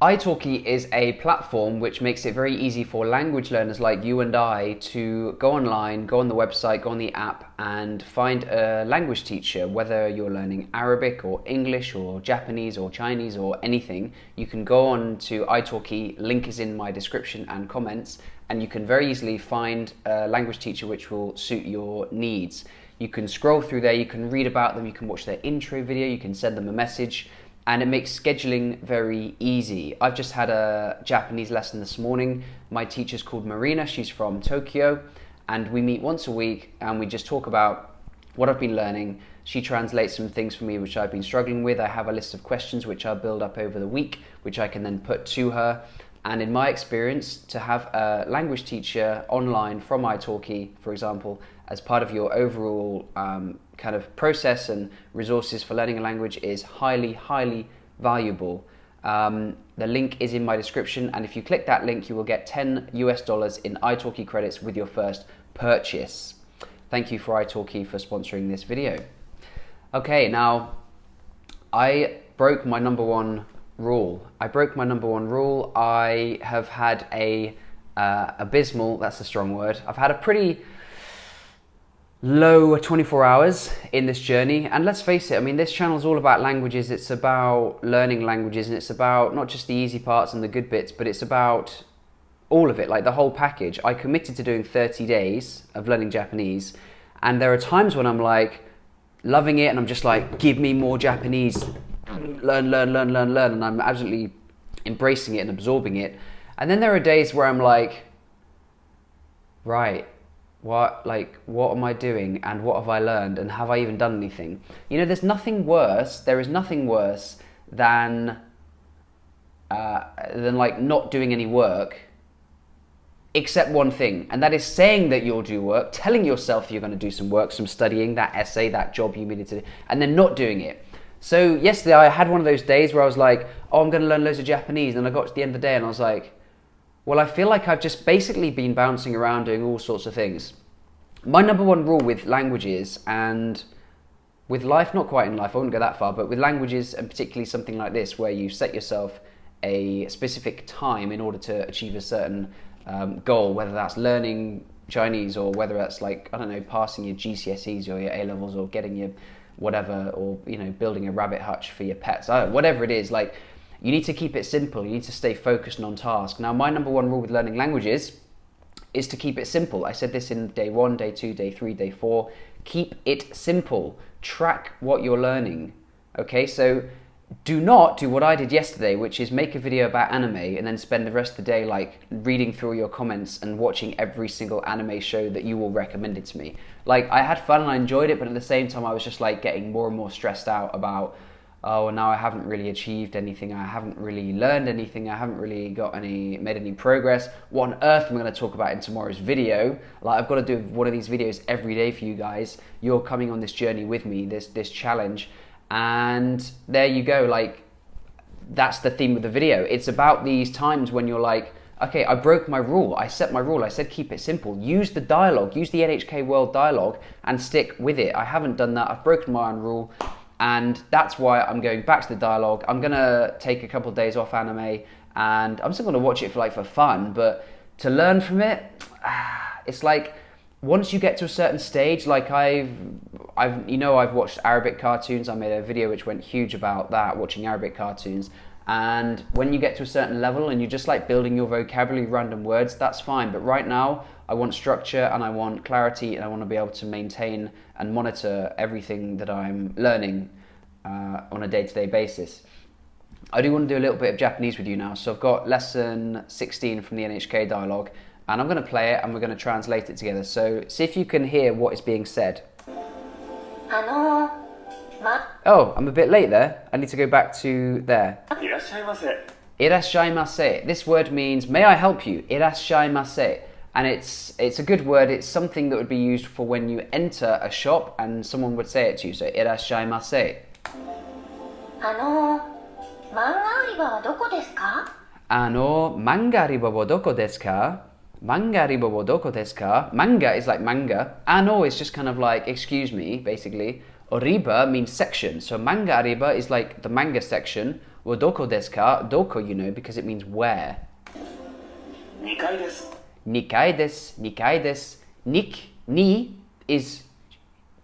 italki is a platform which makes it very easy for language learners like you and I to go online, go on the website, go on the app and find a language teacher. Whether you're learning Arabic or English or Japanese or Chinese or anything, you can go on to italki, link is in my description and comments, and you can very easily find a language teacher which will suit your needs. You can scroll through there, you can read about them, you can watch their intro video, you can send them a message, and it makes scheduling very easy. I've just had a Japanese lesson this morning. My teacher's called Marina, she's from Tokyo, and we meet once a week and we just talk about what I've been learning. She translates some things for me which I've been struggling with. I have a list of questions which I'll build up over the week, which I can then put to her. And in my experience, to have a language teacher online from italki, for example, as part of your overall kind of process and resources for learning a language is highly, highly valuable. The link is in my description, and if you click that link, you will get $10 in italki credits with your first purchase. Thank you for italki for sponsoring this video. Okay, now I broke my number one rule. I have had abysmal, that's a strong word. I've had a pretty low 24 hours in this journey, and let's face it, I mean, this channel is all about languages. It's about learning languages, and it's about not just the easy parts and the good bits, but it's about all of it, like the whole package. I committed to doing 30 days of learning Japanese, and there are times when I'm like loving it and I'm just like, give me more Japanese, learn, and I'm absolutely embracing it and absorbing it. And then there are days where I'm like, right, what am I doing, and what have I learned, and have I even done anything? You know, there is nothing worse than like not doing any work, except one thing, and that is saying that you'll do work, telling yourself you're going to do some work, some studying, that essay, that job you needed to do, and then not doing it. So yesterday I had one of those days where I was like, oh, I'm going to learn loads of Japanese, and I got to the end of the day and I was like, well, I feel like I've just basically been bouncing around doing all sorts of things. My number one rule with languages, and with life, not quite in life, I wouldn't go that far, but with languages, and particularly something like this, where you set yourself a specific time in order to achieve a certain goal, whether that's learning Chinese or whether that's like, I don't know, passing your GCSEs or your A-levels or getting your whatever, or, you know, building a rabbit hutch for your pets, whatever it is, like, you need to keep it simple. You need to stay focused and on task. Now, my number one rule with learning languages is to keep it simple. I said this in day 1, day 2, day 3, day 4. Keep it simple. Track what you're learning. Okay, so do not do what I did yesterday, which is make a video about anime and then spend the rest of the day like reading through your comments and watching every single anime show that you all recommended to me. Like, I had fun and I enjoyed it, but at the same time I was just like getting more and more stressed out about, oh, now I haven't really achieved anything, I haven't really learned anything, I haven't really made any progress. What on earth am I going to talk about in tomorrow's video? Like, I've got to do one of these videos every day for you guys. You're coming on this journey with me, this challenge, and there you go. Like, that's the theme of the video. It's about these times when you're like, okay, I broke my rule, I set my rule, I said keep it simple. Use the dialogue, use the NHK World dialogue and stick with it. I haven't done that, I've broken my own rule. And that's why I'm going back to the dialogue. I'm going to take a couple of days off anime, and I'm still going to watch it for fun, but to learn from it, it's like, once you get to a certain stage, like I've watched Arabic cartoons. I made a video which went huge about that, watching Arabic cartoons. And when you get to a certain level and you're just like building your vocabulary, random words, that's fine. But right now, I want structure and I want clarity, and I want to be able to maintain and monitor everything that I'm learning on a day-to-day basis. I do want to do a little bit of Japanese with you now. So I've got lesson 16 from the NHK dialogue, and I'm going to play it and we're going to translate it together. So see if you can hear what is being said. Oh, I'm a bit late there. I need to go back to there. Irashaimase. This word means, may I help you? Irashaimase. And it's a good word. It's something that would be used for when you enter a shop and someone would say it to you. So, irashaimase. Manga ariba wa doko desu ka? Manga ariba wa doko desu ka? Manga is like manga. Ano is just kind of like, excuse me, basically. Oriba means section. So manga ariba is like the manga section. Well, doko desu ka? Doko, you know, because it means where. 2階です。2階です。2階です。Ni is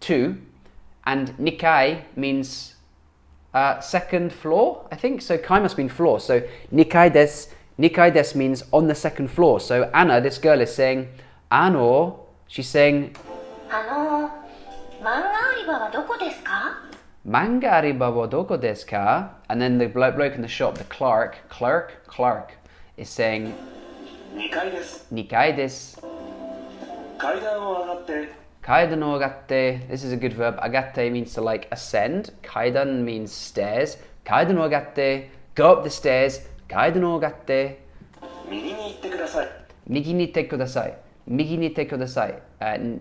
2, and 2階 means second floor, I think. So kai must mean floor. So 2階です. 2階です means on the second floor. So Anna, this girl, is saying, she's saying, 漫画売り場はどこですか? Manga ariba wa doko desu ka? And then the bloke in the shop, the clerk, is saying, 2階です。2階です。階段を上がって。Kaidan o agatte. This is a good verb. Agatte means to like ascend. Kaidan means stairs. Kaidan o agatte. Go up the stairs. Kaidan o agatte. 右に行ってください。右に行ってください. Migi ni te kudasai.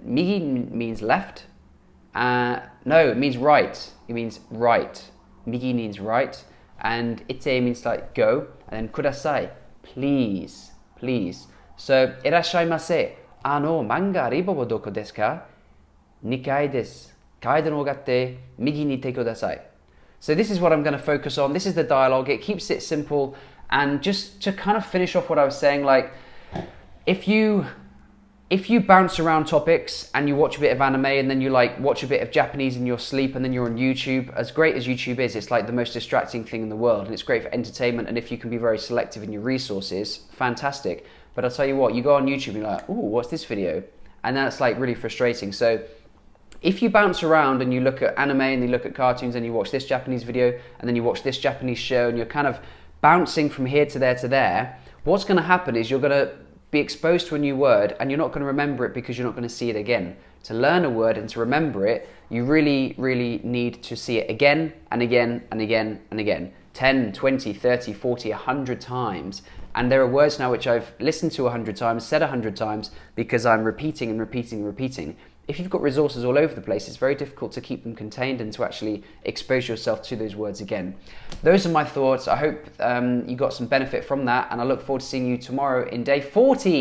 Migi means left. No, it means right. It means right. Migi means right. And ite means like go. And then kudasai. Please. Please. So, irashaimase. Manga ariba wa doko desu ka? 2階です. Kaidan o gatte. Migi ni te kudasai. So this is what I'm going to focus on. This is the dialogue. It keeps it simple. And just to kind of finish off what I was saying, like, if you bounce around topics and you watch a bit of anime and then you like watch a bit of Japanese in your sleep and then you're on YouTube, as great as YouTube is, it's like the most distracting thing in the world and it's great for entertainment, and if you can be very selective in your resources, fantastic. But I'll tell you what, you go on YouTube and you're like, ooh, what's this video? And that's like really frustrating. So if you bounce around and you look at anime and you look at cartoons and you watch this Japanese video and then you watch this Japanese show and you're kind of bouncing from here to there, what's going to happen is you're going to be exposed to a new word and you're not going to remember it because you're not going to see it again. To learn a word and to remember it, you really, really need to see it again and again and again and again. 10, 20, 30, 40, 100 times. And there are words now which I've listened to 100 times, said 100 times, because I'm repeating and repeating and repeating. If you've got resources all over the place, it's very difficult to keep them contained and to actually expose yourself to those words again. Those are my thoughts. I hope you got some benefit from that, and I look forward to seeing you tomorrow in day 40.